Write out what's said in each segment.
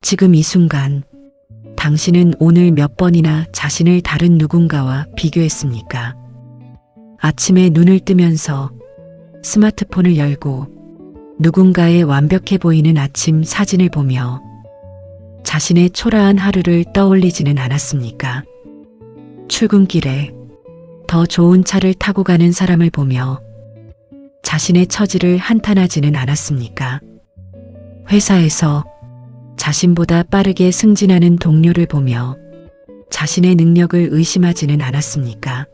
지금 이 순간 당신은 오늘 몇 번이나 자신을 다른 누군가와 비교했습니까? 아침에 눈을 뜨면서 스마트폰을 열고 누군가의 완벽해 보이는 아침 사진을 보며 자신의 초라한 하루를 떠올리지는 않았습니까? 출근길에 더 좋은 차를 타고 가는 사람을 보며 자신의 처지를 한탄하지는 않았습니까? 회사에서 자신보다 빠르게 승진하는 동료를 보며 자신의 능력을 의심하지는 않았습니까?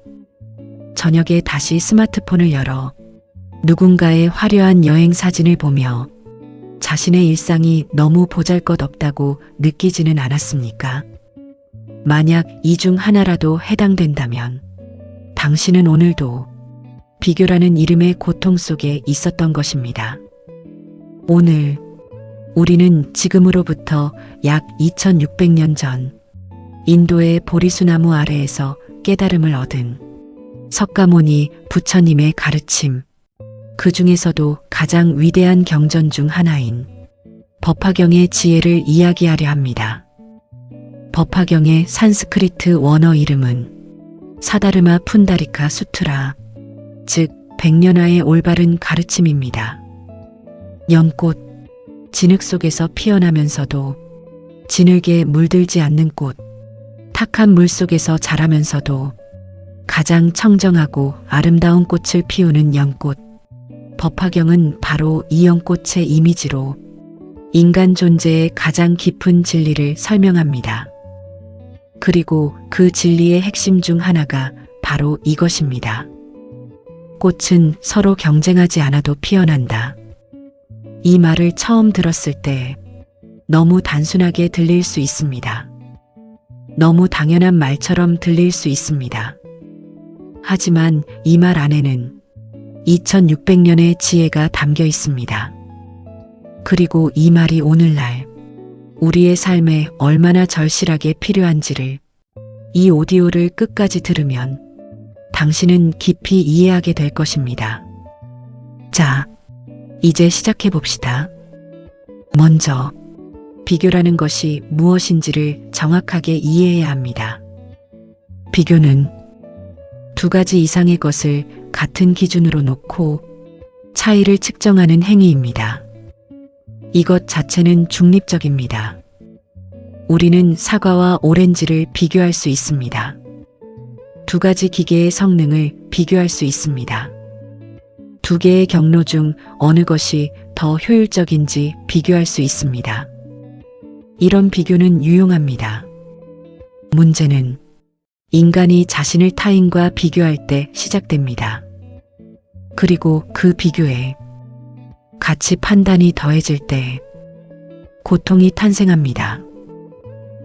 저녁에 다시 스마트폰을 열어 누군가의 화려한 여행 사진을 보며 자신의 일상이 너무 보잘것없다고 느끼지는 않았습니까? 만약 이 중 하나라도 해당된다면 당신은 오늘도 비교라는 이름의 고통 속에 있었던 것입니다. 오늘 우리는 지금으로부터 약 2600년 전 인도의 보리수나무 아래에서 깨달음을 얻은 석가모니 부처님의 가르침, 그 중에서도 가장 위대한 경전 중 하나인 법화경의 지혜를 이야기하려 합니다. 법화경의 산스크리트 원어 이름은 사다르마 푼다리카 수트라, 즉 백년화의 올바른 가르침입니다. 연꽃, 진흙 속에서 피어나면서도 진흙에 물들지 않는 꽃, 탁한 물 속에서 자라면서도 가장 청정하고 아름다운 꽃을 피우는 연꽃. 법화경은 바로 이 연꽃의 이미지로 인간 존재의 가장 깊은 진리를 설명합니다. 그리고 그 진리의 핵심 중 하나가 바로 이것입니다. 꽃은 서로 경쟁하지 않아도 피어난다. 이 말을 처음 들었을 때 너무 단순하게 들릴 수 있습니다. 너무 당연한 말처럼 들릴 수 있습니다. 하지만 이 말 안에는 2600년의 지혜가 담겨 있습니다. 그리고 이 말이 오늘날 우리의 삶에 얼마나 절실하게 필요한지를 이 오디오를 끝까지 들으면 당신은 깊이 이해하게 될 것입니다. 자, 이제 시작해 봅시다. 먼저 비교라는 것이 무엇인지를 정확하게 이해해야 합니다. 비교는 두 가지 이상의 것을 같은 기준으로 놓고 차이를 측정하는 행위입니다. 이것 자체는 중립적입니다. 우리는 사과와 오렌지를 비교할 수 있습니다. 두 가지 기계의 성능을 비교할 수 있습니다. 두 개의 경로 중 어느 것이 더 효율적인지 비교할 수 있습니다. 이런 비교는 유용합니다. 문제는 인간이 자신을 타인과 비교할 때 시작됩니다. 그리고 그 비교에 가치 판단이 더해질 때 고통이 탄생합니다.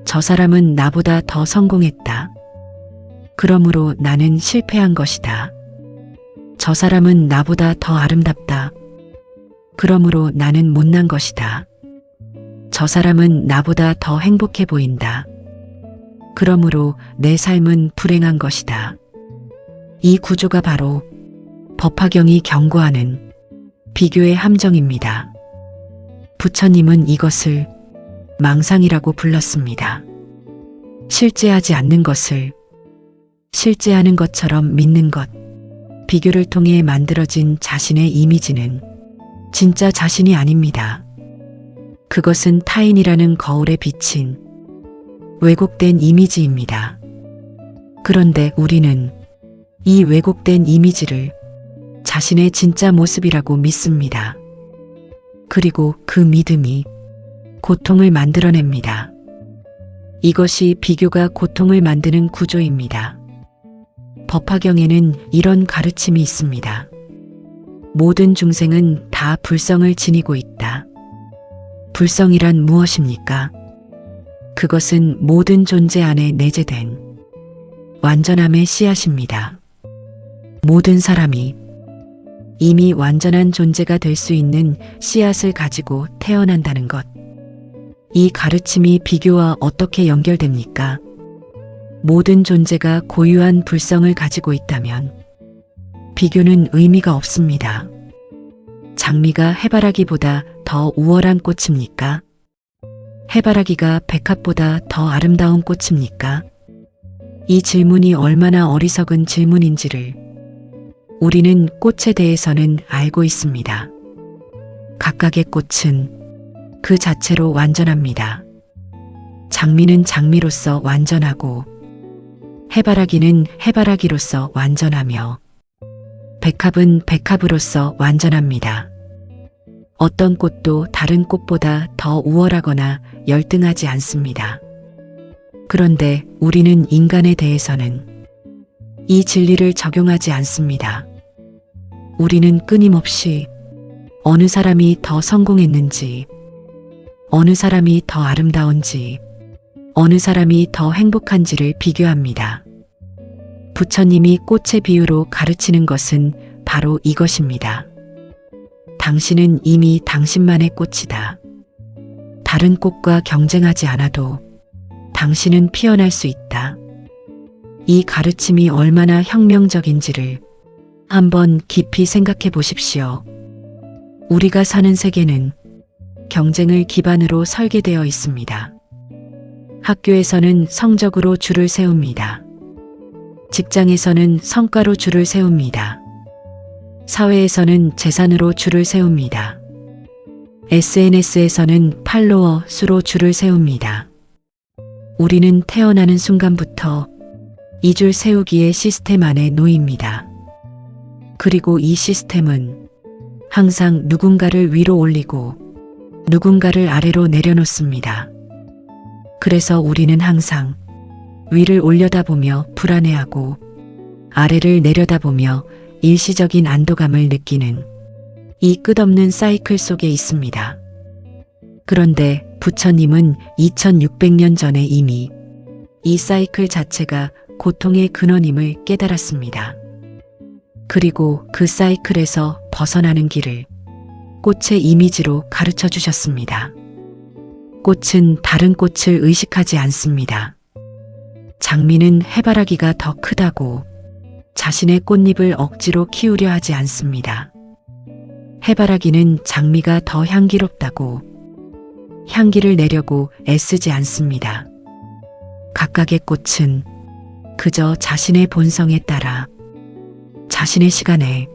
저 사람은 나보다 더 성공했다. 그러므로 나는 실패한 것이다. 저 사람은 나보다 더 아름답다. 그러므로 나는 못난 것이다. 저 사람은 나보다 더 행복해 보인다. 그러므로 내 삶은 불행한 것이다. 이 구조가 바로 법화경이 경고하는 비교의 함정입니다. 부처님은 이것을 망상이라고 불렀습니다. 실제하지 않는 것을 실제하는 것처럼 믿는 것. 비교를 통해 만들어진 자신의 이미지는 진짜 자신이 아닙니다. 그것은 타인이라는 거울에 비친 왜곡된 이미지입니다. 그런데 우리는 이 왜곡된 이미지를 자신의 진짜 모습이라고 믿습니다. 그리고 그 믿음이 고통을 만들어냅니다. 이것이 비교가 고통을 만드는 구조입니다. 법화경에는 이런 가르침이 있습니다. 모든 중생은 다 불성을 지니고 있다. 불성이란 무엇입니까? 그것은 모든 존재 안에 내재된 완전함의 씨앗입니다. 모든 사람이 이미 완전한 존재가 될 수 있는 씨앗을 가지고 태어난다는 것. 이 가르침이 비교와 어떻게 연결됩니까? 모든 존재가 고유한 불성을 가지고 있다면 비교는 의미가 없습니다. 장미가 해바라기보다 더 우월한 꽃입니까? 해바라기가 백합보다 더 아름다운 꽃입니까? 이 질문이 얼마나 어리석은 질문인지를 우리는 꽃에 대해서는 알고 있습니다. 각각의 꽃은 그 자체로 완전합니다. 장미는 장미로서 완전하고 해바라기는 해바라기로서 완전하며 백합은 백합으로서 완전합니다. 어떤 꽃도 다른 꽃보다 더 우월하거나 열등하지 않습니다. 그런데 우리는 인간에 대해서는 이 진리를 적용하지 않습니다. 우리는 끊임없이 어느 사람이 더 성공했는지, 어느 사람이 더 아름다운지, 어느 사람이 더 행복한지를 비교합니다. 부처님이 꽃의 비유로 가르치는 것은 바로 이것입니다. 당신은 이미 당신만의 꽃이다. 다른 꽃과 경쟁하지 않아도 당신은 피어날 수 있다. 이 가르침이 얼마나 혁명적인지를 한번 깊이 생각해 보십시오. 우리가 사는 세계는 경쟁을 기반으로 설계되어 있습니다. 학교에서는 성적으로 줄을 세웁니다. 직장에서는 성과로 줄을 세웁니다. 사회에서는 재산으로 줄을 세웁니다. SNS에서는 팔로워 수로 줄을 세웁니다. 우리는 태어나는 순간부터 이 줄 세우기의 시스템 안에 놓입니다. 그리고 이 시스템은 항상 누군가를 위로 올리고 누군가를 아래로 내려놓습니다. 그래서 우리는 항상 위를 올려다보며 불안해하고 아래를 내려다보며 일시적인 안도감을 느끼는 이 끝없는 사이클 속에 있습니다. 그런데 부처님은 2600년 전에 이미 이 사이클 자체가 고통의 근원임을 깨달았습니다. 그리고 그 사이클에서 벗어나는 길을 꽃의 이미지로 가르쳐 주셨습니다. 꽃은 다른 꽃을 의식하지 않습니다. 장미는 해바라기가 더 크다고 자신의 꽃잎을 억지로 키우려 하지 않습니다. 해바라기는 장미가 더 향기롭다고 향기를 내려고 애쓰지 않습니다. 각각의 꽃은 그저 자신의 본성에 따라 자신의 시간에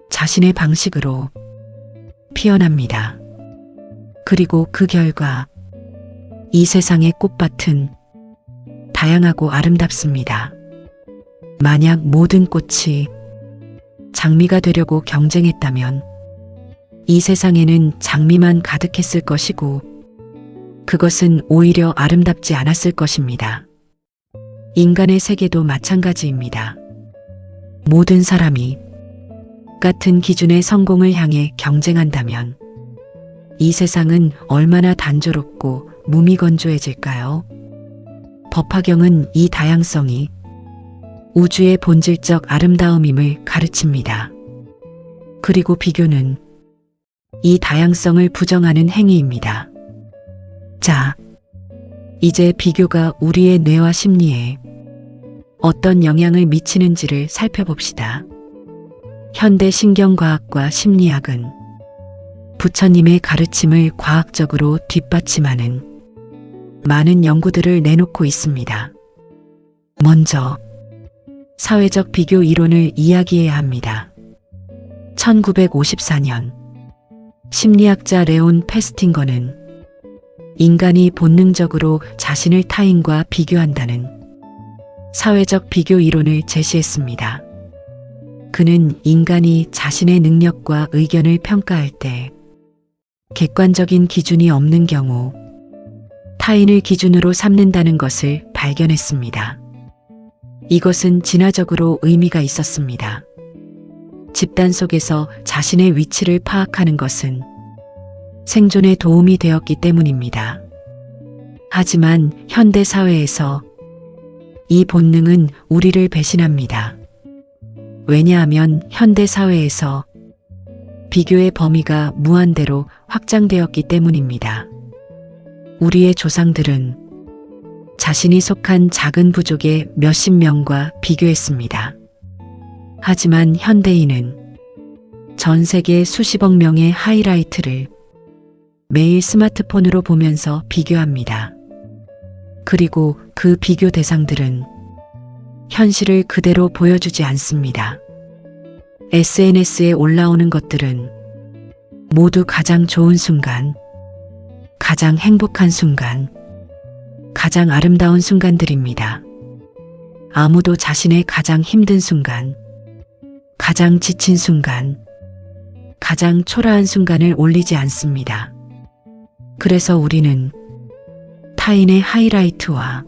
자신의 방식으로 피어납니다. 그리고 그 결과 이 세상의 꽃밭은 다양하고 아름답습니다. 만약 모든 꽃이 장미가 되려고 경쟁했다면 이 세상에는 장미만 가득했을 것이고 그것은 오히려 아름답지 않았을 것입니다. 인간의 세계도 마찬가지입니다. 모든 사람이 같은 기준의 성공을 향해 경쟁한다면 이 세상은 얼마나 단조롭고 무미건조해질까요? 법화경은 이 다양성이 우주의 본질적 아름다움임을 가르칩니다. 그리고 비교는 이 다양성을 부정하는 행위입니다. 자, 이제 비교가 우리의 뇌와 심리에 어떤 영향을 미치는지를 살펴봅시다. 현대 신경과학과 심리학은 부처님의 가르침을 과학적으로 뒷받침하는 많은 연구들을 내놓고 있습니다. 먼저 사회적 비교 이론을 이야기해야 합니다. 1954년 심리학자 레온 페스팅거는 인간이 본능적으로 자신을 타인과 비교한다는 사회적 비교 이론을 제시했습니다. 그는 인간이 자신의 능력과 의견을 평가할 때 객관적인 기준이 없는 경우 타인을 기준으로 삼는다는 것을 발견했습니다. 이것은 진화적으로 의미가 있었습니다. 집단 속에서 자신의 위치를 파악하는 것은 생존에 도움이 되었기 때문입니다. 하지만 현대 사회에서 이 본능은 우리를 배신합니다. 왜냐하면 현대 사회에서 비교의 범위가 무한대로 확장되었기 때문입니다. 우리의 조상들은 자신이 속한 작은 부족의 몇십 명과 비교했습니다. 하지만 현대인은 전 세계 수십억 명의 하이라이트를 매일 스마트폰으로 보면서 비교합니다. 그리고 그 비교 대상들은 현실을 그대로 보여주지 않습니다. SNS에 올라오는 것들은 모두 가장 좋은 순간, 가장 행복한 순간, 가장 아름다운 순간들입니다. 아무도 자신의 가장 힘든 순간, 가장 지친 순간, 가장 초라한 순간을 올리지 않습니다. 그래서 우리는 타인의 하이라이트와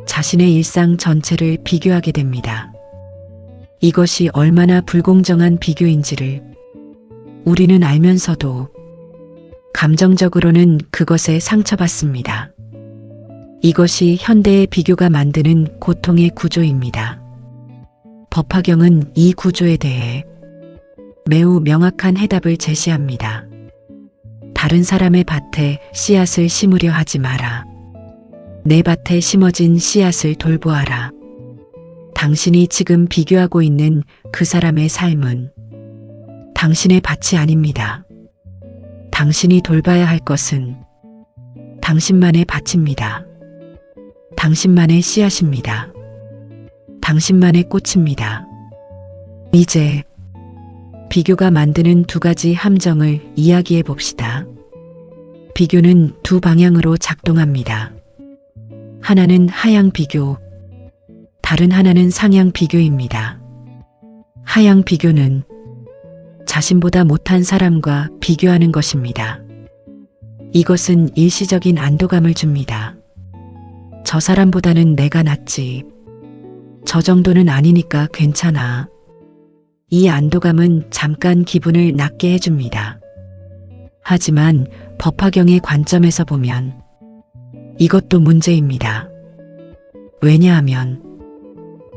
자신의 일상 전체를 비교하게 됩니다. 이것이 얼마나 불공정한 비교인지를 우리는 알면서도 감정적으로는 그것에 상처받습니다. 이것이 현대의 비교가 만드는 고통의 구조입니다. 법화경은 이 구조에 대해 매우 명확한 해답을 제시합니다. 다른 사람의 밭에 씨앗을 심으려 하지 마라. 내 밭에 심어진 씨앗을 돌보아라. 당신이 지금 비교하고 있는 그 사람의 삶은 당신의 밭이 아닙니다. 당신이 돌봐야 할 것은 당신만의 밭입니다. 당신만의 씨앗입니다. 당신만의 꽃입니다. 이제 비교가 만드는 두 가지 함정을 이야기해 봅시다. 비교는 두 방향으로 작동합니다. 하나는 하향 비교, 다른 하나는 상향 비교입니다. 하향 비교는 자신보다 못한 사람과 비교하는 것입니다. 이것은 일시적인 안도감을 줍니다. 저 사람보다는 내가 낫지. 저 정도는 아니니까 괜찮아. 이 안도감은 잠깐 기분을 낮게 해줍니다. 하지만 법화경의 관점에서 보면 이것도 문제입니다. 왜냐하면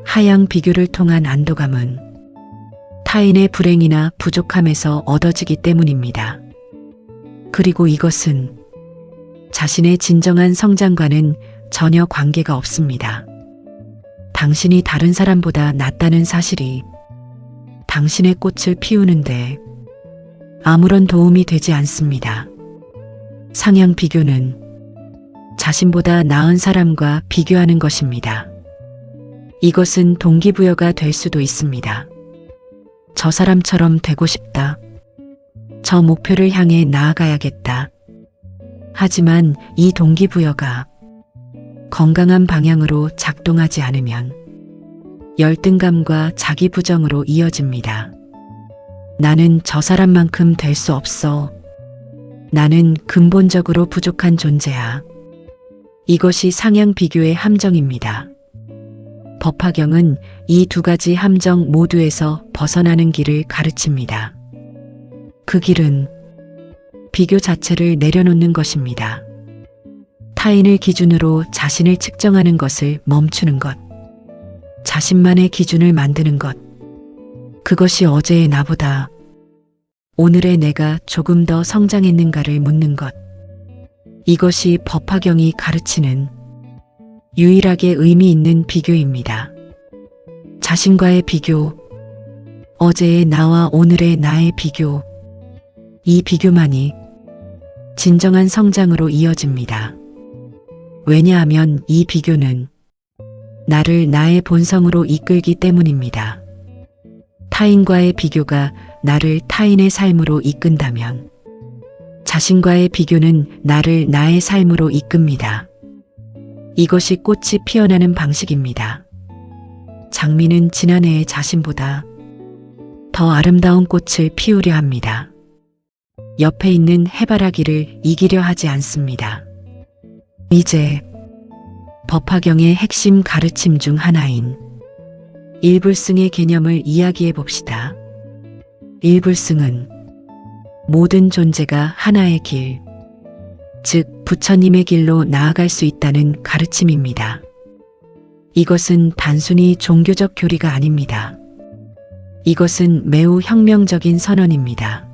하향 비교를 통한 안도감은 타인의 불행이나 부족함에서 얻어지기 때문입니다. 그리고 이것은 자신의 진정한 성장과는 전혀 관계가 없습니다. 당신이 다른 사람보다 낫다는 사실이 당신의 꽃을 피우는데 아무런 도움이 되지 않습니다. 상향 비교는 자신보다 나은 사람과 비교하는 것입니다. 이것은 동기부여가 될 수도 있습니다. 저 사람처럼 되고 싶다. 저 목표를 향해 나아가야겠다. 하지만 이 동기부여가 건강한 방향으로 작동하지 않으면 열등감과 자기 부정으로 이어집니다. 나는 저 사람만큼 될 수 없어. 나는 근본적으로 부족한 존재야. 이것이 상향 비교의 함정입니다. 법화경은 이 두 가지 함정 모두에서 벗어나는 길을 가르칩니다. 그 길은 비교 자체를 내려놓는 것입니다. 타인을 기준으로 자신을 측정하는 것을 멈추는 것. 자신만의 기준을 만드는 것. 그것이 어제의 나보다 오늘의 내가 조금 더 성장했는가를 묻는 것. 이것이 법화경이 가르치는 유일하게 의미 있는 비교입니다. 자신과의 비교, 어제의 나와 오늘의 나의 비교, 이 비교만이 진정한 성장으로 이어집니다. 왜냐하면 이 비교는 나를 나의 본성으로 이끌기 때문입니다. 타인과의 비교가 나를 타인의 삶으로 이끈다면 자신과의 비교는 나를 나의 삶으로 이끕니다. 이것이 꽃이 피어나는 방식입니다. 장미는 지난해의 자신보다 더 아름다운 꽃을 피우려 합니다. 옆에 있는 해바라기를 이기려 하지 않습니다. 이제 법화경의 핵심 가르침 중 하나인 일불승의 개념을 이야기해 봅시다. 일불승은 모든 존재가 하나의 길, 즉 부처님의 길로 나아갈 수 있다는 가르침입니다. 이것은 단순히 종교적 교리가 아닙니다. 이것은 매우 혁명적인 선언입니다.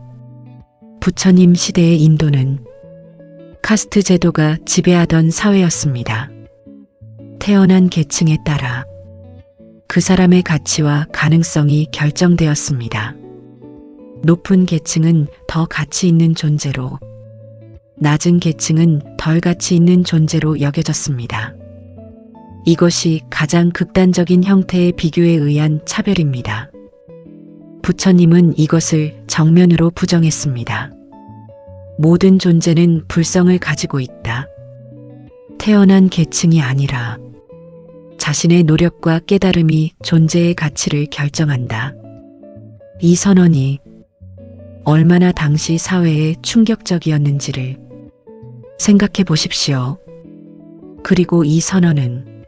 부처님 시대의 인도는 카스트 제도가 지배하던 사회였습니다. 태어난 계층에 따라 그 사람의 가치와 가능성이 결정되었습니다. 높은 계층은 더 가치 있는 존재로, 낮은 계층은 덜 가치 있는 존재로 여겨졌습니다. 이것이 가장 극단적인 형태의 비교에 의한 차별입니다. 부처님은 이것을 정면으로 부정했습니다. 모든 존재는 불성을 가지고 있다. 태어난 계층이 아니라 자신의 노력과 깨달음이 존재의 가치를 결정한다. 이 선언이 얼마나 당시 사회에 충격적이었는지를 생각해 보십시오. 그리고 이 선언은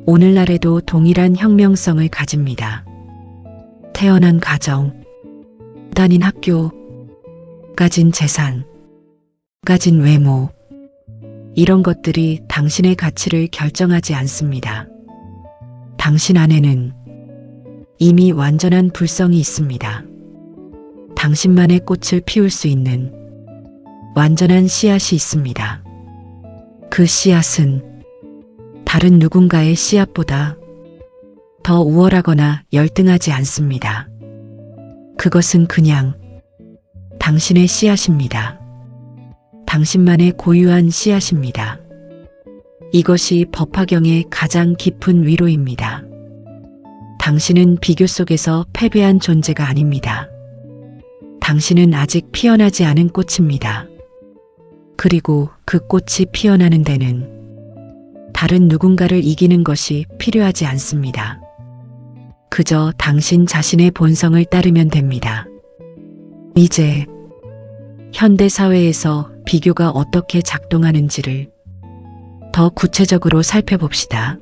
오늘날에도 동일한 혁명성을 가집니다. 태어난 가정, 다닌 학교, 가진 재산, 가진 외모, 이런 것들이 당신의 가치를 결정하지 않습니다. 당신 안에는 이미 완전한 불성이 있습니다. 당신만의 꽃을 피울 수 있는 완전한 씨앗이 있습니다. 그 씨앗은 다른 누군가의 씨앗보다 더 우월하거나 열등하지 않습니다. 그것은 그냥 당신의 씨앗입니다. 당신만의 고유한 씨앗입니다. 이것이 법화경의 가장 깊은 위로입니다. 당신은 비교 속에서 패배한 존재가 아닙니다. 당신은 아직 피어나지 않은 꽃입니다. 그리고 그 꽃이 피어나는 데는 다른 누군가를 이기는 것이 필요하지 않습니다. 그저 당신 자신의 본성을 따르면 됩니다. 이제 현대 사회에서 비교가 어떻게 작동하는지를 더 구체적으로 살펴봅시다.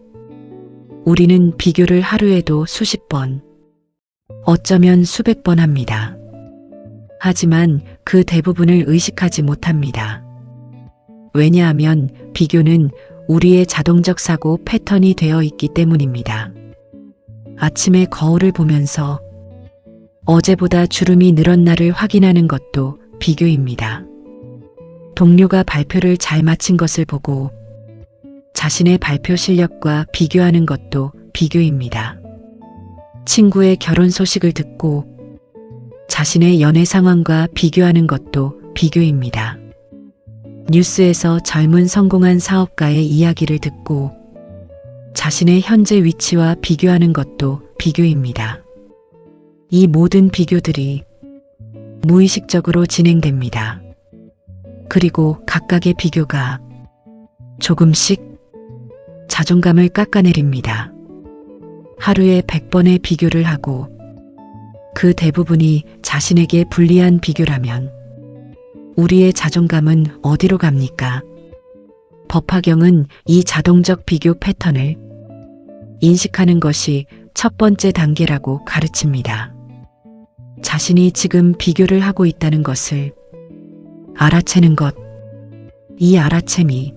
우리는 비교를 하루에도 수십 번, 어쩌면 수백 번 합니다. 하지만 그 대부분을 의식하지 못합니다. 왜냐하면 비교는 우리의 자동적 사고 패턴이 되어 있기 때문입니다. 아침에 거울을 보면서 어제보다 주름이 늘었나를 확인하는 것도 비교입니다. 동료가 발표를 잘 마친 것을 보고 자신의 발표 실력과 비교하는 것도 비교입니다. 친구의 결혼 소식을 듣고 자신의 연애 상황과 비교하는 것도 비교입니다. 뉴스에서 젊은 성공한 사업가의 이야기를 듣고 자신의 현재 위치와 비교하는 것도 비교입니다. 이 모든 비교들이 무의식적으로 진행됩니다. 그리고 각각의 비교가 조금씩 자존감을 깎아내립니다. 하루에 100번의 비교를 하고 그 대부분이 자신에게 불리한 비교라면 우리의 자존감은 어디로 갑니까? 법화경은 이 자동적 비교 패턴을 인식하는 것이 첫 번째 단계라고 가르칩니다. 자신이 지금 비교를 하고 있다는 것을 알아채는 것, 이 알아챔이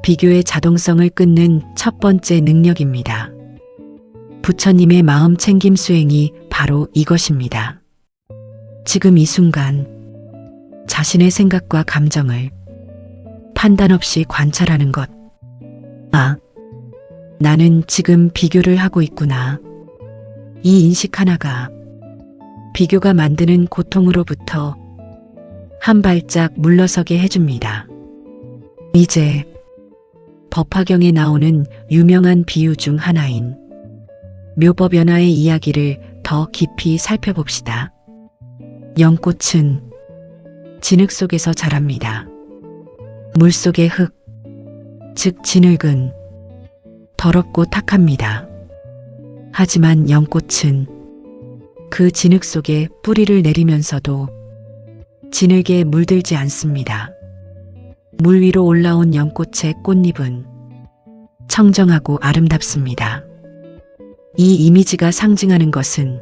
비교의 자동성을 끊는 첫 번째 능력입니다. 부처님의 마음 챙김 수행이 바로 이것입니다. 지금 이 순간 자신의 생각과 감정을 판단 없이 관찰하는 것. 아, 나는 지금 비교를 하고 있구나. 이 인식 하나가 비교가 만드는 고통으로부터 한 발짝 물러서게 해줍니다. 이제 법화경에 나오는 유명한 비유 중 하나인 묘법연화의 이야기를 더 깊이 살펴봅시다. 연꽃은 진흙 속에서 자랍니다. 물 속의 흙, 즉 진흙은 더럽고 탁합니다. 하지만 연꽃은 그 진흙 속에 뿌리를 내리면서도 진흙에 물들지 않습니다. 물 위로 올라온 연꽃의 꽃잎은 청정하고 아름답습니다. 이 이미지가 상징하는 것은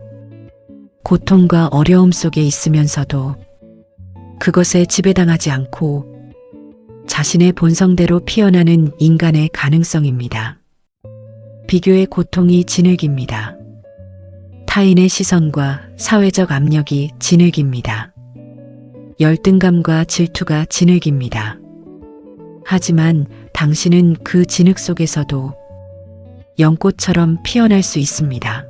고통과 어려움 속에 있으면서도 그것에 지배당하지 않고 자신의 본성대로 피어나는 인간의 가능성입니다. 비교의 고통이 진흙입니다. 타인의 시선과 사회적 압력이 진흙입니다. 열등감과 질투가 진흙입니다. 하지만 당신은 그 진흙 속에서도 연꽃처럼 피어날 수 있습니다.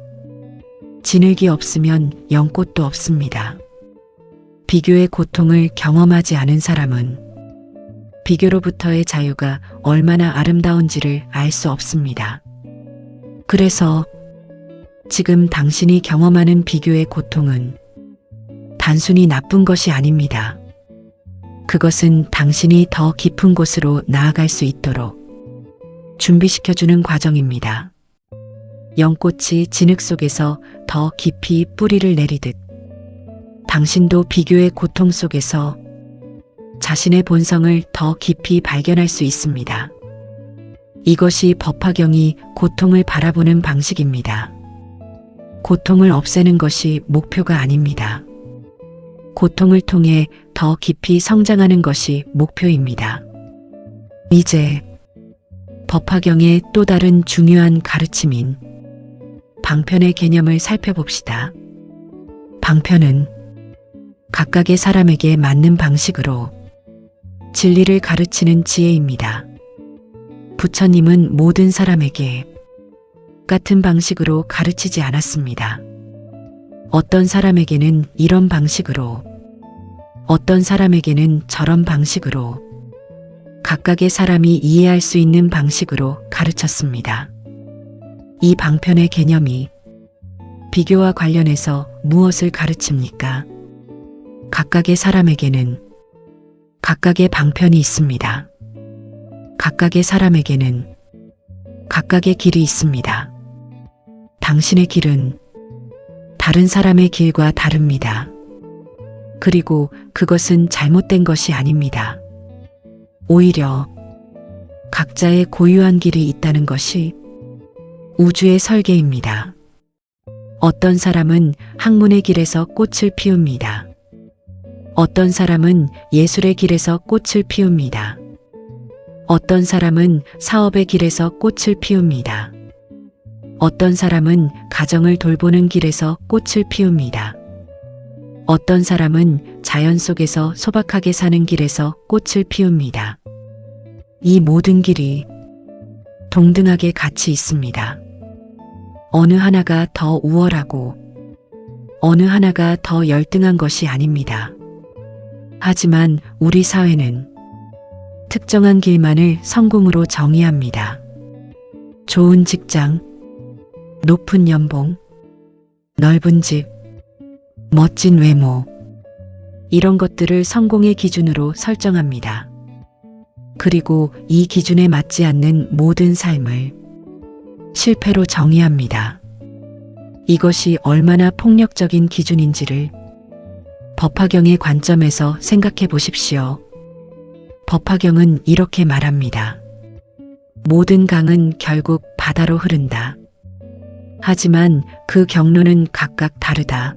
진흙이 없으면 연꽃도 없습니다. 비교의 고통을 경험하지 않은 사람은 비교로부터의 자유가 얼마나 아름다운지를 알 수 없습니다. 그래서 지금 당신이 경험하는 비교의 고통은 단순히 나쁜 것이 아닙니다. 그것은 당신이 더 깊은 곳으로 나아갈 수 있도록 준비시켜주는 과정입니다. 연꽃이 진흙 속에서 더 깊이 뿌리를 내리듯 당신도 비교의 고통 속에서 자신의 본성을 더 깊이 발견할 수 있습니다. 이것이 법화경이 고통을 바라보는 방식입니다. 고통을 없애는 것이 목표가 아닙니다. 고통을 통해 더 깊이 성장하는 것이 목표입니다. 이제 법화경의 또 다른 중요한 가르침인 방편의 개념을 살펴봅시다. 방편은 각각의 사람에게 맞는 방식으로 진리를 가르치는 지혜입니다. 부처님은 모든 사람에게 같은 방식으로 가르치지 않았습니다. 어떤 사람에게는 이런 방식으로, 어떤 사람에게는 저런 방식으로, 각각의 사람이 이해할 수 있는 방식으로 가르쳤습니다. 이 방편의 개념이 비교와 관련해서 무엇을 가르칩니까? 각각의 사람에게는 각각의 방편이 있습니다. 각각의 사람에게는 각각의 길이 있습니다. 당신의 길은 다른 사람의 길과 다릅니다. 그리고 그것은 잘못된 것이 아닙니다. 오히려 각자의 고유한 길이 있다는 것이 우주의 설계입니다. 어떤 사람은 학문의 길에서 꽃을 피웁니다. 어떤 사람은 예술의 길에서 꽃을 피웁니다. 어떤 사람은 사업의 길에서 꽃을 피웁니다. 어떤 사람은 가정을 돌보는 길에서 꽃을 피웁니다. 어떤 사람은 자연 속에서 소박하게 사는 길에서 꽃을 피웁니다. 이 모든 길이 동등하게 가치 있습니다. 어느 하나가 더 우월하고 어느 하나가 더 열등한 것이 아닙니다. 하지만 우리 사회는 특정한 길만을 성공으로 정의합니다. 좋은 직장, 높은 연봉, 넓은 집, 멋진 외모, 이런 것들을 성공의 기준으로 설정합니다. 그리고 이 기준에 맞지 않는 모든 삶을 실패로 정의합니다. 이것이 얼마나 폭력적인 기준인지를 법화경의 관점에서 생각해 보십시오. 법화경은 이렇게 말합니다. 모든 강은 결국 바다로 흐른다. 하지만 그 경로는 각각 다르다.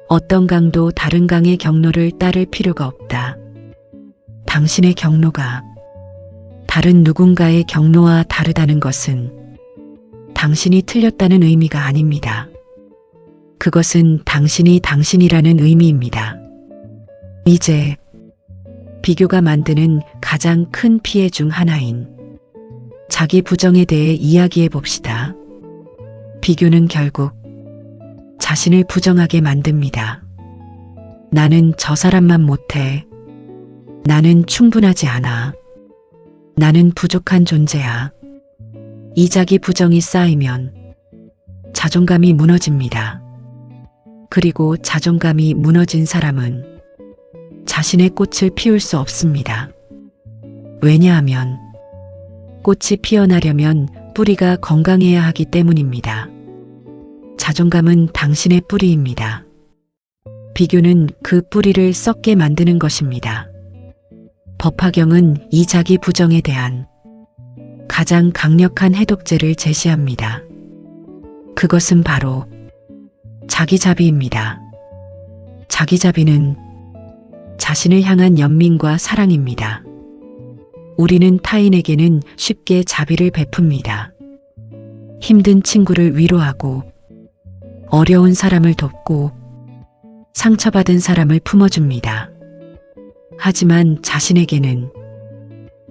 어떤 강도 다른 강의 경로를 따를 필요가 없다. 당신의 경로가 다른 누군가의 경로와 다르다는 것은 당신이 틀렸다는 의미가 아닙니다. 그것은 당신이 당신이라는 의미입니다. 이제 비교가 만드는 가장 큰 피해 중 하나인 자기 부정에 대해 이야기해 봅시다. 비교는 결국 자신을 부정하게 만듭니다. 나는 저 사람만 못해. 나는 충분하지 않아. 나는 부족한 존재야. 이 자기 부정이 쌓이면 자존감이 무너집니다. 그리고 자존감이 무너진 사람은 자신의 꽃을 피울 수 없습니다. 왜냐하면 꽃이 피어나려면 뿌리가 건강해야 하기 때문입니다. 자존감은 당신의 뿌리입니다. 비교는 그 뿌리를 썩게 만드는 것입니다. 법화경은 이 자기 부정에 대한 가장 강력한 해독제를 제시합니다. 그것은 바로 자기자비입니다. 자기자비는 자신을 향한 연민과 사랑입니다. 우리는 타인에게는 쉽게 자비를 베풉니다. 힘든 친구를 위로하고 어려운 사람을 돕고 상처받은 사람을 품어줍니다. 하지만 자신에게는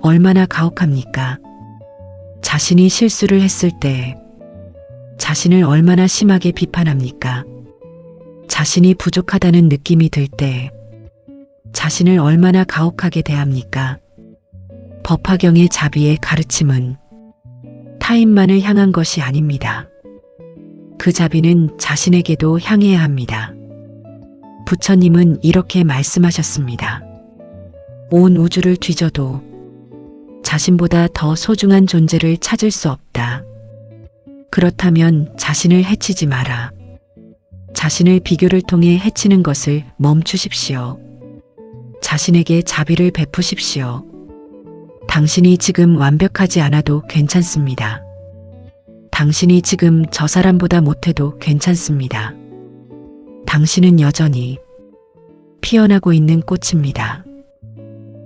얼마나 가혹합니까? 자신이 실수를 했을 때 자신을 얼마나 심하게 비판합니까? 자신이 부족하다는 느낌이 들 때 자신을 얼마나 가혹하게 대합니까? 법화경의 자비의 가르침은 타인만을 향한 것이 아닙니다. 그 자비는 자신에게도 향해야 합니다. 부처님은 이렇게 말씀하셨습니다. 온 우주를 뒤져도 자신보다 더 소중한 존재를 찾을 수 없다. 그렇다면 자신을 해치지 마라. 자신을 비교를 통해 해치는 것을 멈추십시오. 자신에게 자비를 베푸십시오. 당신이 지금 완벽하지 않아도 괜찮습니다. 당신이 지금 저 사람보다 못해도 괜찮습니다. 당신은 여전히 피어나고 있는 꽃입니다.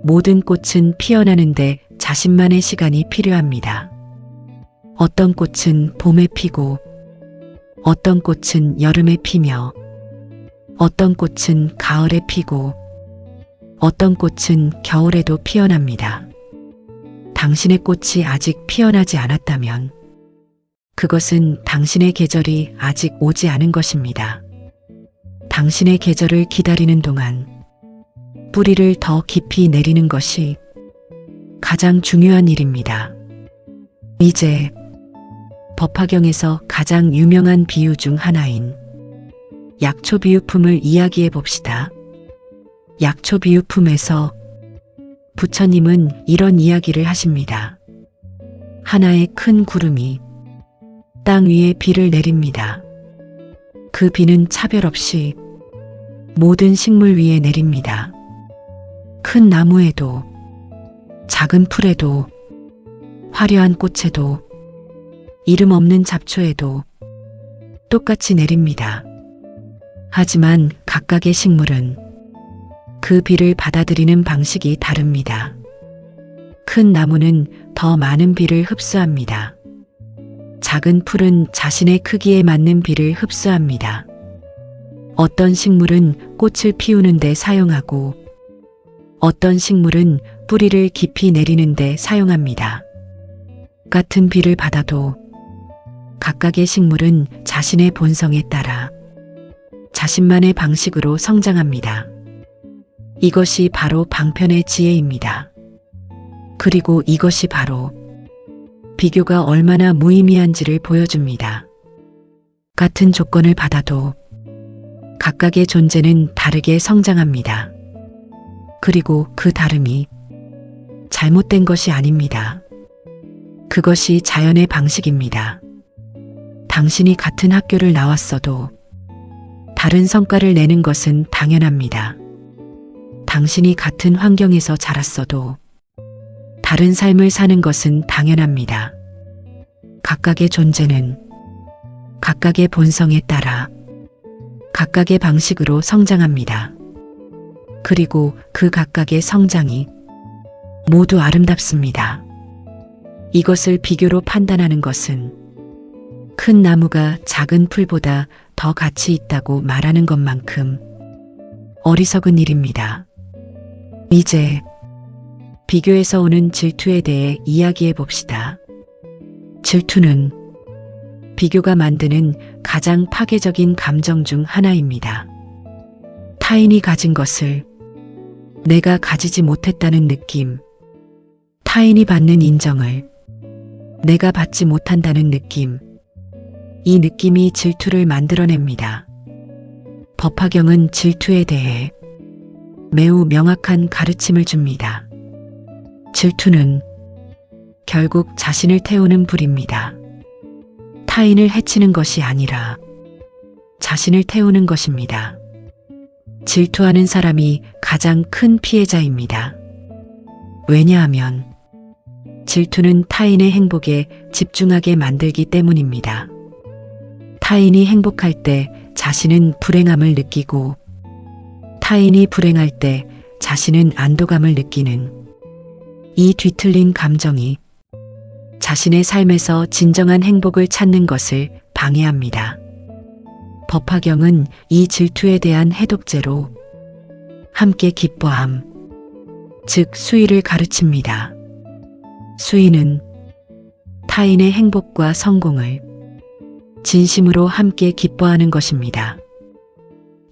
모든 꽃은 피어나는데 자신만의 시간이 필요합니다. 어떤 꽃은 봄에 피고, 어떤 꽃은 여름에 피며, 어떤 꽃은 가을에 피고, 어떤 꽃은 겨울에도 피어납니다. 당신의 꽃이 아직 피어나지 않았다면 그것은 당신의 계절이 아직 오지 않은 것입니다. 당신의 계절을 기다리는 동안 뿌리를 더 깊이 내리는 것이 가장 중요한 일입니다. 이제 법화경에서 가장 유명한 비유 중 하나인 약초 비유품을 이야기해 봅시다. 약초 비유품에서 부처님은 이런 이야기를 하십니다. 하나의 큰 구름이 땅 위에 비를 내립니다. 그 비는 차별 없이 모든 식물 위에 내립니다. 큰 나무에도, 작은 풀에도, 화려한 꽃에도, 이름 없는 잡초에도 똑같이 내립니다. 하지만 각각의 식물은 그 비를 받아들이는 방식이 다릅니다. 큰 나무는 더 많은 비를 흡수합니다. 작은 풀은 자신의 크기에 맞는 비를 흡수합니다. 어떤 식물은 꽃을 피우는 데 사용하고 어떤 식물은 뿌리를 깊이 내리는 데 사용합니다. 같은 비를 받아도 각각의 식물은 자신의 본성에 따라 자신만의 방식으로 성장합니다. 이것이 바로 방편의 지혜입니다. 그리고 이것이 바로 비교가 얼마나 무의미한지를 보여줍니다. 같은 조건을 받아도 각각의 존재는 다르게 성장합니다. 그리고 그 다름이 잘못된 것이 아닙니다. 그것이 자연의 방식입니다. 당신이 같은 학교를 나왔어도 다른 성과를 내는 것은 당연합니다. 당신이 같은 환경에서 자랐어도 다른 삶을 사는 것은 당연합니다. 각각의 존재는 각각의 본성에 따라 각각의 방식으로 성장합니다. 그리고 그 각각의 성장이 모두 아름답습니다. 이것을 비교로 판단하는 것은 큰 나무가 작은 풀보다 더 가치 있다고 말하는 것만큼 어리석은 일입니다. 이제 비교에서 오는 질투에 대해 이야기해 봅시다. 질투는 비교가 만드는 가장 파괴적인 감정 중 하나입니다. 타인이 가진 것을 내가 가지지 못했다는 느낌, 타인이 받는 인정을 내가 받지 못한다는 느낌, 이 느낌이 질투를 만들어냅니다. 법화경은 질투에 대해 매우 명확한 가르침을 줍니다. 질투는 결국 자신을 태우는 불입니다. 타인을 해치는 것이 아니라 자신을 태우는 것입니다. 질투하는 사람이 가장 큰 피해자입니다. 왜냐하면 질투는 타인의 행복에 집중하게 만들기 때문입니다. 타인이 행복할 때 자신은 불행함을 느끼고 타인이 불행할 때 자신은 안도감을 느끼는 이 뒤틀린 감정이 자신의 삶에서 진정한 행복을 찾는 것을 방해합니다. 법화경은 이 질투에 대한 해독제로 함께 기뻐함, 즉 수의를 가르칩니다. 수의는 타인의 행복과 성공을 진심으로 함께 기뻐하는 것입니다.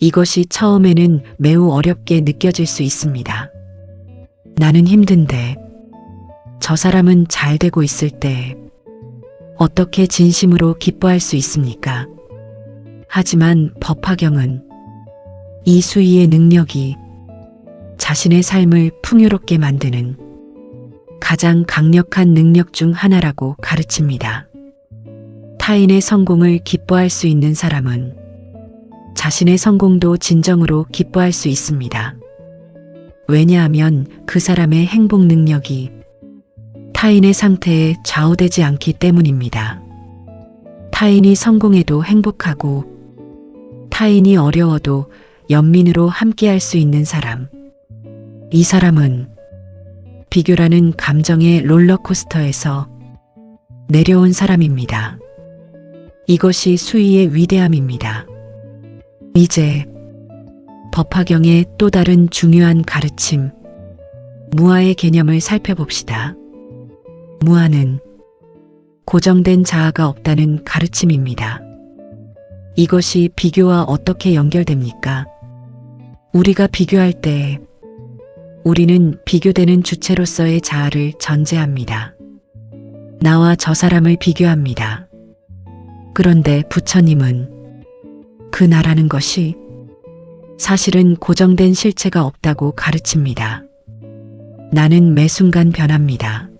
이것이 처음에는 매우 어렵게 느껴질 수 있습니다. 나는 힘든데 저 사람은 잘 되고 있을 때 어떻게 진심으로 기뻐할 수 있습니까? 하지만 법화경은 이 수위의 능력이 자신의 삶을 풍요롭게 만드는 가장 강력한 능력 중 하나라고 가르칩니다. 타인의 성공을 기뻐할 수 있는 사람은 자신의 성공도 진정으로 기뻐할 수 있습니다. 왜냐하면 그 사람의 행복 능력이 타인의 상태에 좌우되지 않기 때문입니다. 타인이 성공해도 행복하고 타인이 어려워도 연민으로 함께할 수 있는 사람. 이 사람은 비교라는 감정의 롤러코스터에서 내려온 사람입니다. 이것이 수위의 위대함입니다. 이제 법화경의 또 다른 중요한 가르침, 무아의 개념을 살펴봅시다. 무아는 고정된 자아가 없다는 가르침입니다. 이것이 비교와 어떻게 연결됩니까? 우리가 비교할 때 우리는 비교되는 주체로서의 자아를 전제합니다. 나와 저 사람을 비교합니다. 그런데 부처님은 그 나라는 것이 사실은 고정된 실체가 없다고 가르칩니다. 나는 매 순간 변합니다.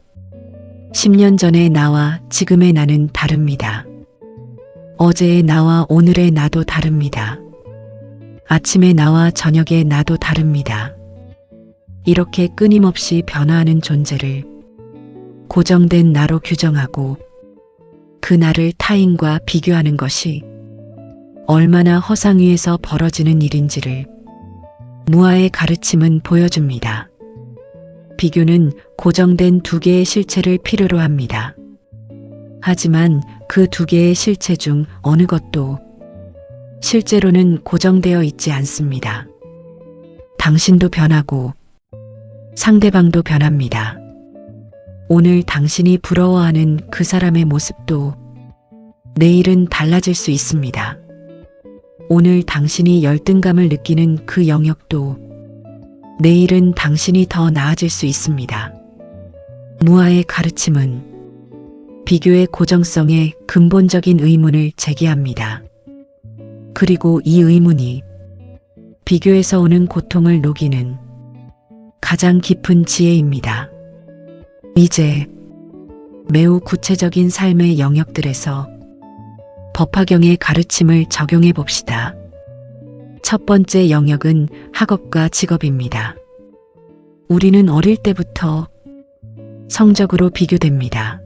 10년 전의 나와 지금의 나는 다릅니다. 어제의 나와 오늘의 나도 다릅니다. 아침의 나와 저녁의 나도 다릅니다. 이렇게 끊임없이 변화하는 존재를 고정된 나로 규정하고 그 나를 타인과 비교하는 것이 얼마나 허상 위에서 벌어지는 일인지를 무아의 가르침은 보여줍니다. 비교는 고정된 두 개의 실체를 필요로 합니다. 하지만 그 두 개의 실체 중 어느 것도 실제로는 고정되어 있지 않습니다. 당신도 변하고 상대방도 변합니다. 오늘 당신이 부러워하는 그 사람의 모습도 내일은 달라질 수 있습니다. 오늘 당신이 열등감을 느끼는 그 영역도 내일은 당신이 더 나아질 수 있습니다. 무아의 가르침은 비교의 고정성에 근본적인 의문을 제기합니다. 그리고 이 의문이 비교에서 오는 고통을 녹이는 가장 깊은 지혜입니다. 이제 매우 구체적인 삶의 영역들에서 법화경의 가르침을 적용해 봅시다. 첫 번째 영역은 학업과 직업입니다. 우리는 어릴 때부터 성적으로 비교됩니다.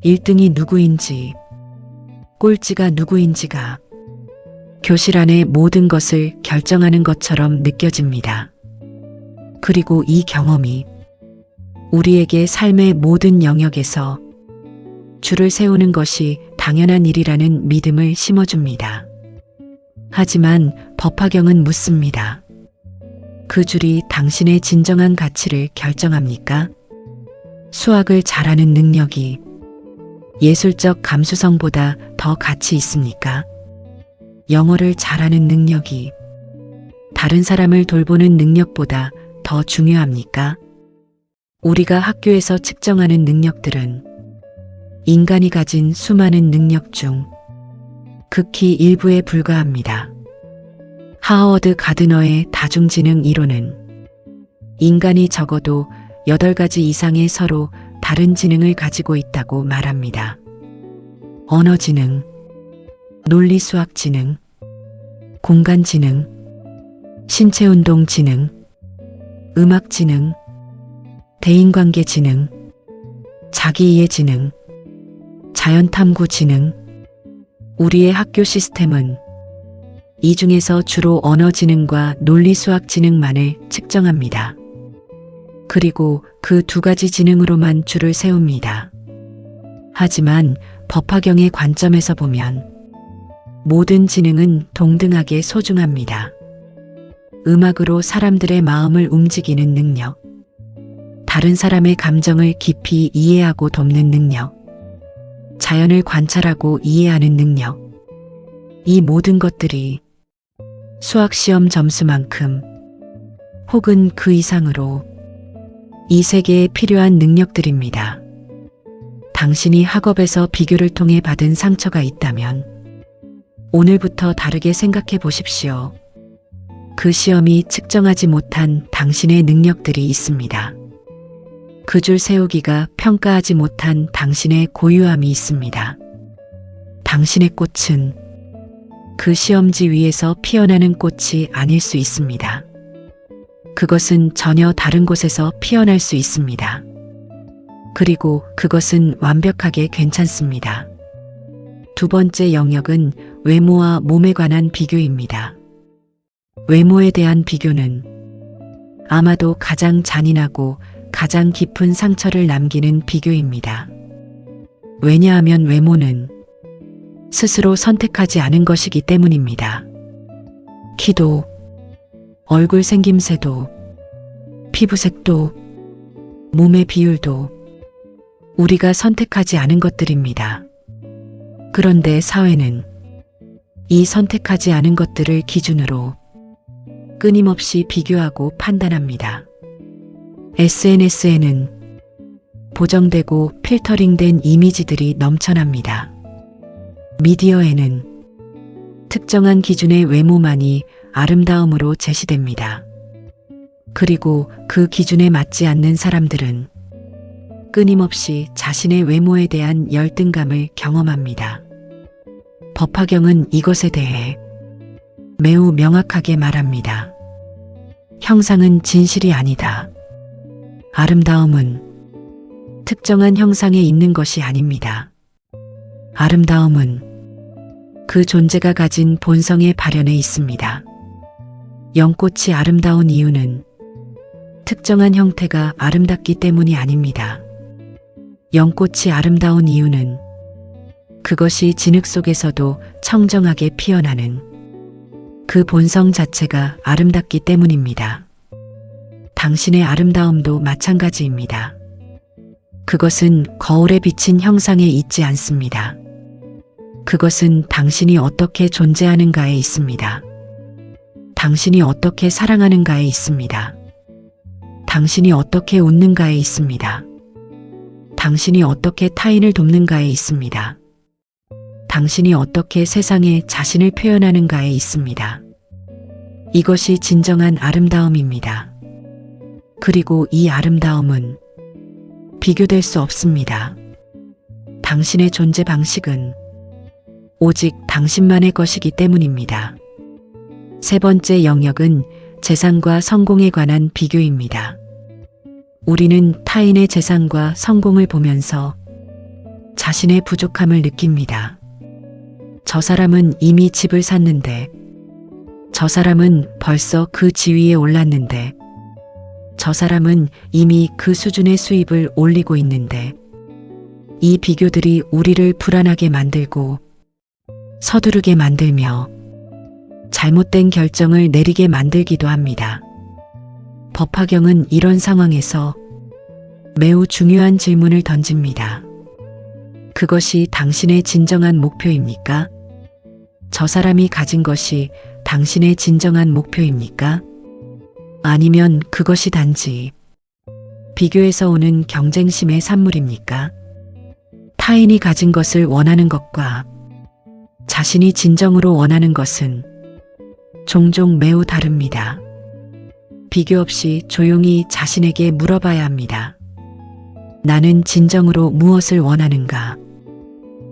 1등이 누구인지, 꼴찌가 누구인지가 교실 안의 모든 것을 결정하는 것처럼 느껴집니다. 그리고 이 경험이 우리에게 삶의 모든 영역에서 줄을 세우는 것이 당연한 일이라는 믿음을 심어줍니다. 하지만 법화경은 묻습니다. 그 줄이 당신의 진정한 가치를 결정합니까? 수학을 잘하는 능력이 예술적 감수성보다 더 가치 있습니까? 영어를 잘하는 능력이 다른 사람을 돌보는 능력보다 더 중요합니까? 우리가 학교에서 측정하는 능력들은 인간이 가진 수많은 능력 중 극히 일부에 불과합니다. 하워드 가드너의 다중지능 이론은 인간이 적어도 8가지 이상의 서로 다른 지능을 가지고 있다고 말합니다. 언어지능, 논리수학지능, 공간지능, 신체운동지능, 음악지능, 대인관계지능, 자기이해지능, 자연탐구지능. 우리의 학교 시스템은 이 중에서 주로 언어지능과 논리수학지능만을 측정합니다. 그리고 그 두 가지 지능으로만 줄을 세웁니다. 하지만 법화경의 관점에서 보면 모든 지능은 동등하게 소중합니다. 음악으로 사람들의 마음을 움직이는 능력, 다른 사람의 감정을 깊이 이해하고 돕는 능력, 자연을 관찰하고 이해하는 능력, 이 모든 것들이 수학시험 점수만큼 혹은 그 이상으로 이 세계에 필요한 능력들입니다. 당신이 학업에서 비교를 통해 받은 상처가 있다면 오늘부터 다르게 생각해 보십시오. 그 시험이 측정하지 못한 당신의 능력들이 있습니다. 그 줄 세우기가 평가하지 못한 당신의 고유함이 있습니다. 당신의 꽃은 그 시험지 위에서 피어나는 꽃이 아닐 수 있습니다. 그것은 전혀 다른 곳에서 피어날 수 있습니다. 그리고 그것은 완벽하게 괜찮습니다. 두 번째 영역은 외모와 몸에 관한 비교입니다. 외모에 대한 비교는 아마도 가장 잔인하고 가장 깊은 상처를 남기는 비교입니다. 왜냐하면 외모는 스스로 선택하지 않은 것이기 때문입니다. 키도, 얼굴 생김새도, 피부색도, 몸의 비율도 우리가 선택하지 않은 것들입니다. 그런데 사회는 이 선택하지 않은 것들을 기준으로 끊임없이 비교하고 판단합니다. SNS에는 보정되고 필터링된 이미지들이 넘쳐납니다. 미디어에는 특정한 기준의 외모만이 아름다움으로 제시됩니다. 그리고 그 기준에 맞지 않는 사람들은 끊임없이 자신의 외모에 대한 열등감을 경험합니다. 법화경은 이것에 대해 매우 명확하게 말합니다. 형상은 진실이 아니다. 아름다움은 특정한 형상에 있는 것이 아닙니다. 아름다움은 그 존재가 가진 본성의 발현에 있습니다. 연꽃이 아름다운 이유는 특정한 형태가 아름답기 때문이 아닙니다. 연꽃이 아름다운 이유는 그것이 진흙 속에서도 청정하게 피어나는 그 본성 자체가 아름답기 때문입니다. 당신의 아름다움도 마찬가지입니다. 그것은 거울에 비친 형상에 있지 않습니다. 그것은 당신이 어떻게 존재하는가에 있습니다. 당신이 어떻게 사랑하는가에 있습니다. 당신이 어떻게 웃는가에 있습니다. 당신이 어떻게 타인을 돕는가에 있습니다. 당신이 어떻게 세상에 자신을 표현하는가에 있습니다. 이것이 진정한 아름다움입니다. 그리고 이 아름다움은 비교될 수 없습니다. 당신의 존재 방식은 오직 당신만의 것이기 때문입니다. 세 번째 영역은 재산과 성공에 관한 비교입니다. 우리는 타인의 재산과 성공을 보면서 자신의 부족함을 느낍니다. 저 사람은 이미 집을 샀는데, 저 사람은 벌써 그 지위에 올랐는데, 저 사람은 이미 그 수준의 수입을 올리고 있는데, 이 비교들이 우리를 불안하게 만들고 서두르게 만들며 잘못된 결정을 내리게 만들기도 합니다. 법화경은 이런 상황에서 매우 중요한 질문을 던집니다. 그것이 당신의 진정한 목표입니까? 저 사람이 가진 것이 당신의 진정한 목표입니까? 아니면 그것이 단지 비교에서 오는 경쟁심의 산물입니까? 타인이 가진 것을 원하는 것과 자신이 진정으로 원하는 것은 종종 매우 다릅니다. 비교 없이 조용히 자신에게 물어봐야 합니다. 나는 진정으로 무엇을 원하는가?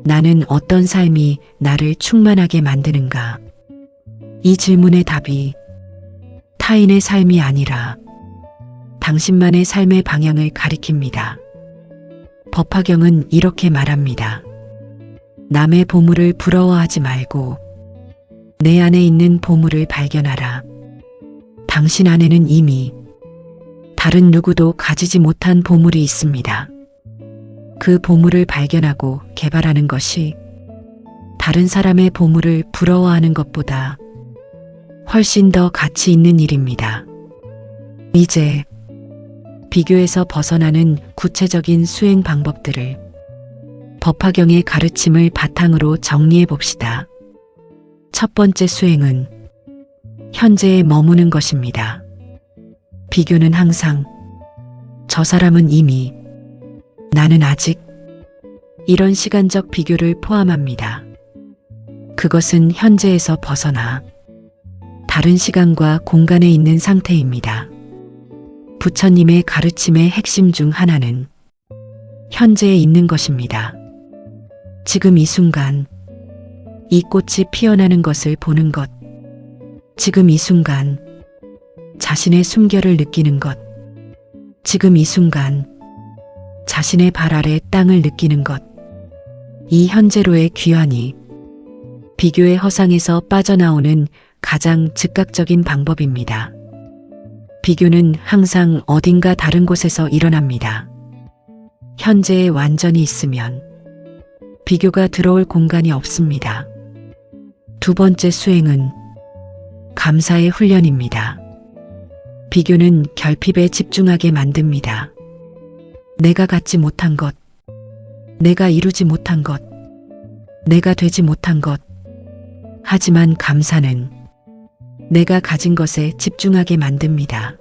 나는 어떤 삶이 나를 충만하게 만드는가? 이 질문의 답이 타인의 삶이 아니라 당신만의 삶의 방향을 가리킵니다. 법화경은 이렇게 말합니다. 남의 보물을 부러워하지 말고 내 안에 있는 보물을 발견하라. 당신 안에는 이미 다른 누구도 가지지 못한 보물이 있습니다. 그 보물을 발견하고 개발하는 것이 다른 사람의 보물을 부러워하는 것보다 훨씬 더 가치 있는 일입니다. 이제 비교에서 벗어나는 구체적인 수행 방법들을 법화경의 가르침을 바탕으로 정리해 봅시다. 첫 번째 수행은 현재에 머무는 것입니다. 비교는 항상 저 사람은 이미, 나는 아직, 이런 시간적 비교를 포함합니다. 그것은 현재에서 벗어나 다른 시간과 공간에 있는 상태입니다. 부처님의 가르침의 핵심 중 하나는 현재에 있는 것입니다. 지금 이 순간, 이 꽃이 피어나는 것을 보는 것, 지금 이 순간, 자신의 숨결을 느끼는 것, 지금 이 순간, 자신의 발 아래 땅을 느끼는 것, 이 현재로의 귀환이 비교의 허상에서 빠져나오는 가장 즉각적인 방법입니다. 비교는 항상 어딘가 다른 곳에서 일어납니다. 현재에 완전히 있으면 비교가 들어올 공간이 없습니다. 두 번째 수행은 감사의 훈련입니다. 비교는 결핍에 집중하게 만듭니다. 내가 갖지 못한 것, 내가 이루지 못한 것, 내가 되지 못한 것. 하지만 감사는 내가 가진 것에 집중하게 만듭니다.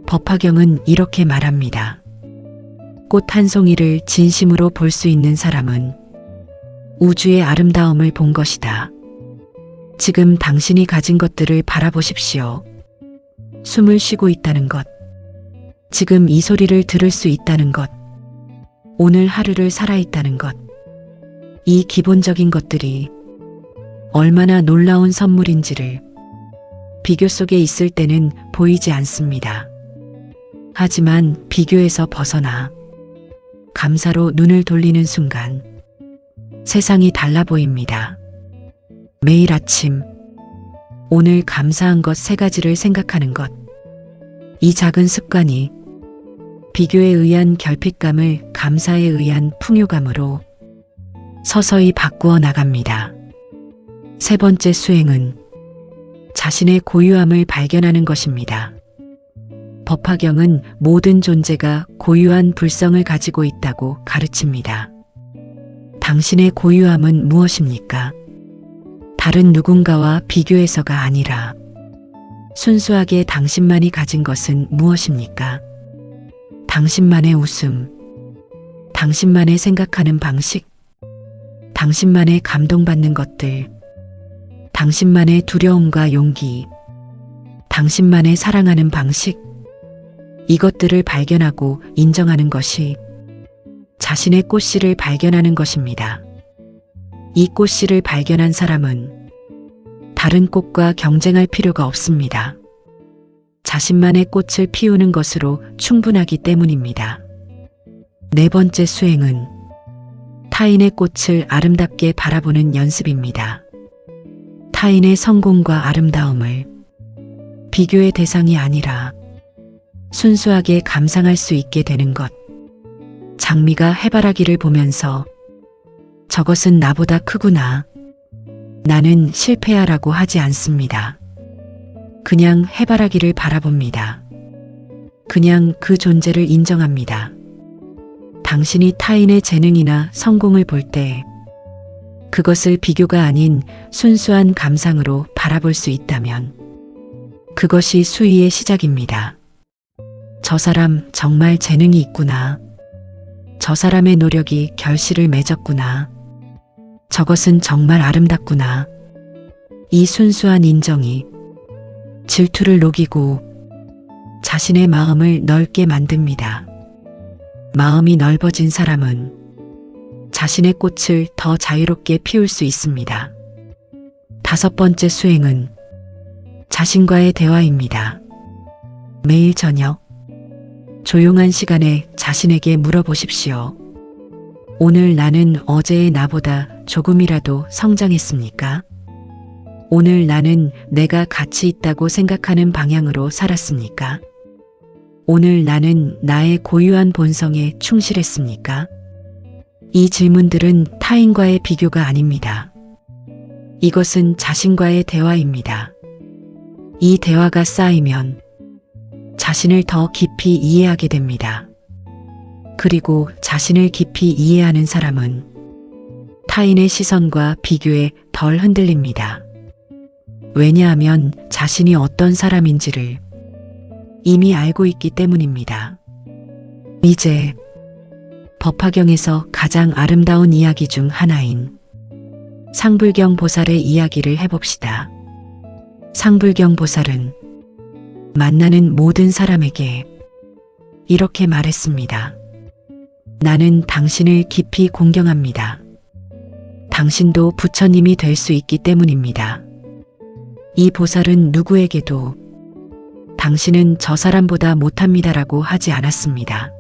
법화경은 이렇게 말합니다. 꽃 한 송이를 진심으로 볼 수 있는 사람은 우주의 아름다움을 본 것이다. 지금 당신이 가진 것들을 바라보십시오. 숨을 쉬고 있다는 것, 지금 이 소리를 들을 수 있다는 것, 오늘 하루를 살아있다는 것, 이 기본적인 것들이 얼마나 놀라운 선물인지를 비교 속에 있을 때는 보이지 않습니다. 하지만 비교에서 벗어나 감사로 눈을 돌리는 순간 세상이 달라 보입니다. 매일 아침 오늘 감사한 것 3가지를 생각하는 것. 이 작은 습관이 비교에 의한 결핍감을 감사에 의한 풍요감으로 서서히 바꾸어 나갑니다. 세 번째 수행은 자신의 고유함을 발견하는 것입니다. 법화경은 모든 존재가 고유한 불성을 가지고 있다고 가르칩니다. 당신의 고유함은 무엇입니까? 다른 누군가와 비교해서가 아니라 순수하게 당신만이 가진 것은 무엇입니까? 당신만의 웃음, 당신만의 생각하는 방식, 당신만의 감동받는 것들, 당신만의 두려움과 용기, 당신만의 사랑하는 방식, 이것들을 발견하고 인정하는 것이 자신의 꽃씨를 발견하는 것입니다. 이 꽃씨를 발견한 사람은 다른 꽃과 경쟁할 필요가 없습니다. 자신만의 꽃을 피우는 것으로 충분하기 때문입니다. 네 번째 수행은 타인의 꽃을 아름답게 바라보는 연습입니다. 타인의 성공과 아름다움을 비교의 대상이 아니라 순수하게 감상할 수 있게 되는 것. 장미가 해바라기를 보면서 저것은 나보다 크구나. 나는 실패야라고 하지 않습니다. 그냥 해바라기를 바라봅니다. 그냥 그 존재를 인정합니다. 당신이 타인의 재능이나 성공을 볼 때 그것을 비교가 아닌 순수한 감상으로 바라볼 수 있다면 그것이 수위의 시작입니다. 저 사람 정말 재능이 있구나. 저 사람의 노력이 결실을 맺었구나. 저것은 정말 아름답구나. 이 순수한 인정이 질투를 녹이고 자신의 마음을 넓게 만듭니다. 마음이 넓어진 사람은 자신의 꽃을 더 자유롭게 피울 수 있습니다. 다섯 번째 수행은 자신과의 대화입니다. 매일 저녁 조용한 시간에 자신에게 물어보십시오. 오늘 나는 어제의 나보다 조금이라도 성장했습니까? 오늘 나는 내가 가치 있다고 생각하는 방향으로 살았습니까? 오늘 나는 나의 고유한 본성에 충실했습니까? 이 질문들은 타인과의 비교가 아닙니다. 이것은 자신과의 대화입니다. 이 대화가 쌓이면 자신을 더 깊이 이해하게 됩니다. 그리고 자신을 깊이 이해하는 사람은 타인의 시선과 비교에 덜 흔들립니다. 왜냐하면 자신이 어떤 사람인지를 이미 알고 있기 때문입니다. 이제 법화경에서 가장 아름다운 이야기 중 하나인 상불경 보살의 이야기를 해봅시다. 상불경 보살은 만나는 모든 사람에게 이렇게 말했습니다. 나는 당신을 깊이 공경합니다. 당신도 부처님이 될 수 있기 때문입니다. 이 보살은 누구에게도 당신은 저 사람보다 못합니다라고 하지 않았습니다.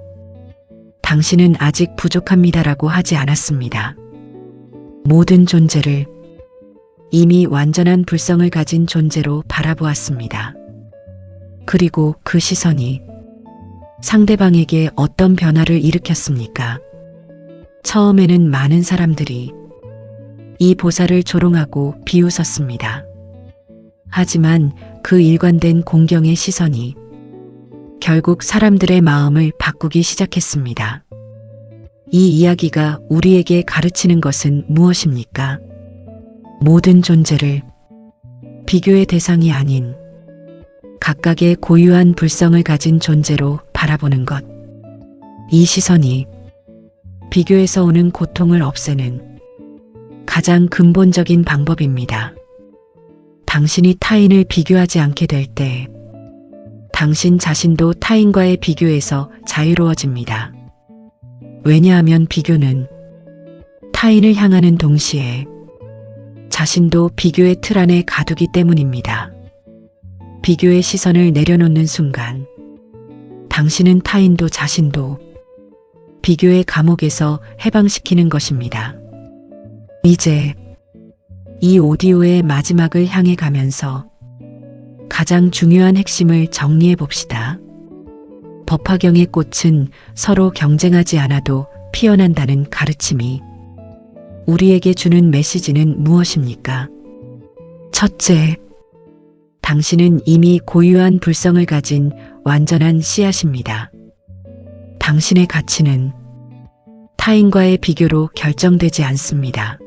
당신은 아직 부족합니다라고 하지 않았습니다. 모든 존재를 이미 완전한 불성을 가진 존재로 바라보았습니다. 그리고 그 시선이 상대방에게 어떤 변화를 일으켰습니까? 처음에는 많은 사람들이 이 보살을 조롱하고 비웃었습니다. 하지만 그 일관된 공경의 시선이 결국 사람들의 마음을 바꾸기 시작했습니다. 이 이야기가 우리에게 가르치는 것은 무엇입니까? 모든 존재를 비교의 대상이 아닌 각각의 고유한 불성을 가진 존재로 바라보는 것. 이 시선이 비교에서 오는 고통을 없애는 가장 근본적인 방법입니다. 당신이 타인을 비교하지 않게 될 때 당신 자신도 타인과의 비교에서 자유로워집니다. 왜냐하면 비교는 타인을 향하는 동시에 자신도 비교의 틀 안에 가두기 때문입니다. 비교의 시선을 내려놓는 순간 당신은 타인도 자신도 비교의 감옥에서 해방시키는 것입니다. 이제 이 오디오의 마지막을 향해 가면서 가장 중요한 핵심을 정리해 봅시다. 법화경의 꽃은 서로 경쟁하지 않아도 피어난다는 가르침이 우리에게 주는 메시지는 무엇입니까? 첫째, 당신은 이미 고유한 불성을 가진 완전한 씨앗입니다. 당신의 가치는 타인과의 비교로 결정되지 않습니다.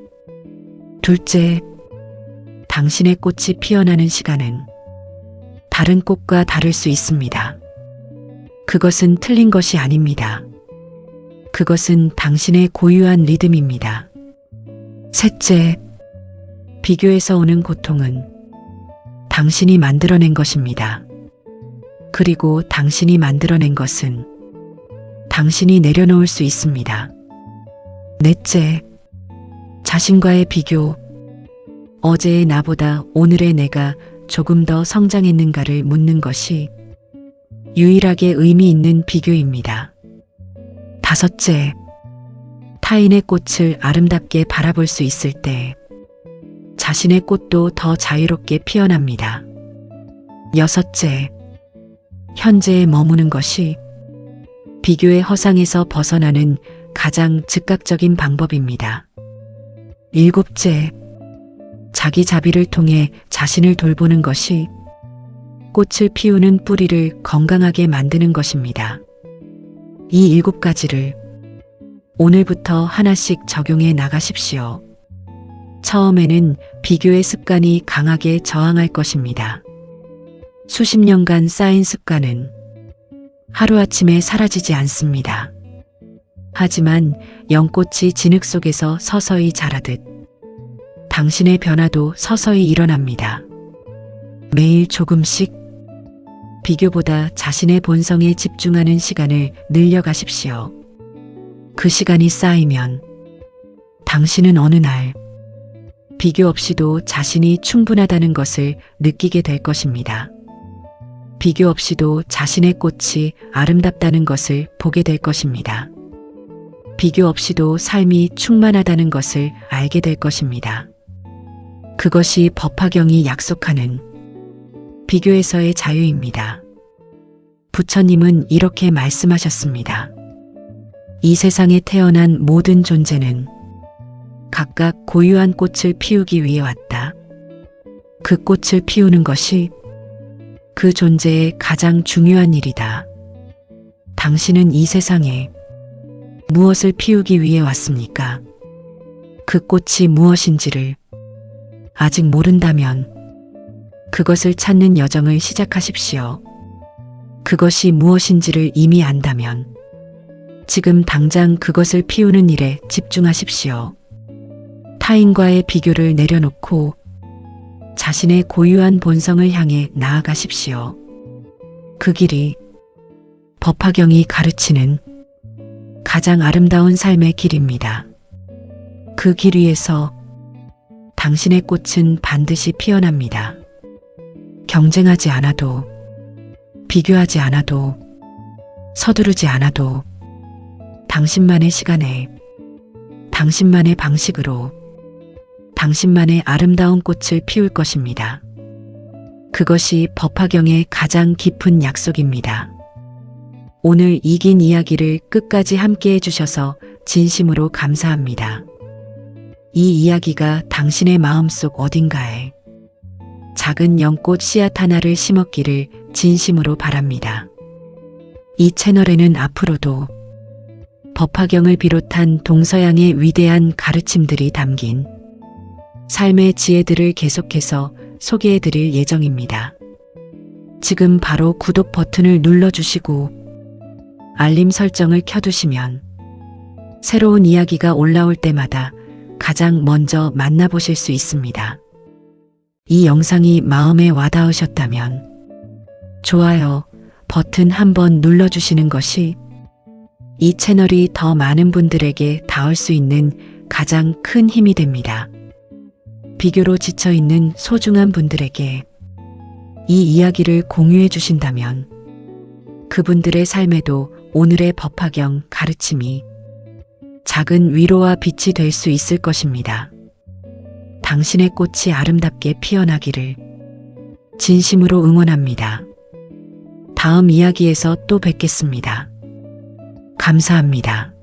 둘째, 당신의 꽃이 피어나는 시간은 다른 꽃과 다를 수 있습니다. 그것은 틀린 것이 아닙니다. 그것은 당신의 고유한 리듬입니다. 셋째, 비교에서 오는 고통은 당신이 만들어낸 것입니다. 그리고 당신이 만들어낸 것은 당신이 내려놓을 수 있습니다. 넷째, 자신과의 비교. 어제의 나보다 오늘의 내가 조금 더 성장했는가를 묻는 것이 유일하게 의미 있는 비교입니다. 다섯째, 타인의 꽃을 아름답게 바라볼 수 있을 때 자신의 꽃도 더 자유롭게 피어납니다. 여섯째, 현재에 머무는 것이 비교의 허상에서 벗어나는 가장 즉각적인 방법입니다. 일곱째, 자기 자비를 통해 자신을 돌보는 것이 꽃을 피우는 뿌리를 건강하게 만드는 것입니다. 이 7가지를 오늘부터 하나씩 적용해 나가십시오. 처음에는 비교의 습관이 강하게 저항할 것입니다. 수십 년간 쌓인 습관은 하루아침에 사라지지 않습니다. 하지만 연꽃이 진흙 속에서 서서히 자라듯 당신의 변화도 서서히 일어납니다. 매일 조금씩 비교보다 자신의 본성에 집중하는 시간을 늘려가십시오. 그 시간이 쌓이면 당신은 어느 날 비교 없이도 자신이 충분하다는 것을 느끼게 될 것입니다. 비교 없이도 자신의 꽃이 아름답다는 것을 보게 될 것입니다. 비교 없이도 삶이 충만하다는 것을 알게 될 것입니다. 그것이 법화경이 약속하는 비교에서의 자유입니다. 부처님은 이렇게 말씀하셨습니다. 이 세상에 태어난 모든 존재는 각각 고유한 꽃을 피우기 위해 왔다. 그 꽃을 피우는 것이 그 존재의 가장 중요한 일이다. 당신은 이 세상에 무엇을 피우기 위해 왔습니까? 그 꽃이 무엇인지를 아직 모른다면 그것을 찾는 여정을 시작하십시오. 그것이 무엇인지를 이미 안다면 지금 당장 그것을 피우는 일에 집중하십시오. 타인과의 비교를 내려놓고 자신의 고유한 본성을 향해 나아가십시오. 그 길이 법화경이 가르치는 가장 아름다운 삶의 길입니다. 그 길 위에서 당신의 꽃은 반드시 피어납니다. 경쟁하지 않아도, 비교하지 않아도, 서두르지 않아도 당신만의 시간에, 당신만의 방식으로, 당신만의 아름다운 꽃을 피울 것입니다. 그것이 법화경의 가장 깊은 약속입니다. 오늘 이 긴 이야기를 끝까지 함께 해주셔서 진심으로 감사합니다. 이 이야기가 당신의 마음속 어딘가에 작은 연꽃 씨앗 하나를 심었기를 진심으로 바랍니다. 이 채널에는 앞으로도 법화경을 비롯한 동서양의 위대한 가르침들이 담긴 삶의 지혜들을 계속해서 소개해드릴 예정입니다. 지금 바로 구독 버튼을 눌러주시고 알림 설정을 켜두시면 새로운 이야기가 올라올 때마다 가장 먼저 만나보실 수 있습니다. 이 영상이 마음에 와닿으셨다면 좋아요 버튼 한번 눌러주시는 것이 이 채널이 더 많은 분들에게 닿을 수 있는 가장 큰 힘이 됩니다. 비교로 지쳐있는 소중한 분들에게 이 이야기를 공유해 주신다면 그분들의 삶에도 오늘의 법화경 가르침이 작은 위로와 빛이 될 수 있을 것입니다. 당신의 꽃이 아름답게 피어나기를 진심으로 응원합니다. 다음 이야기에서 또 뵙겠습니다. 감사합니다.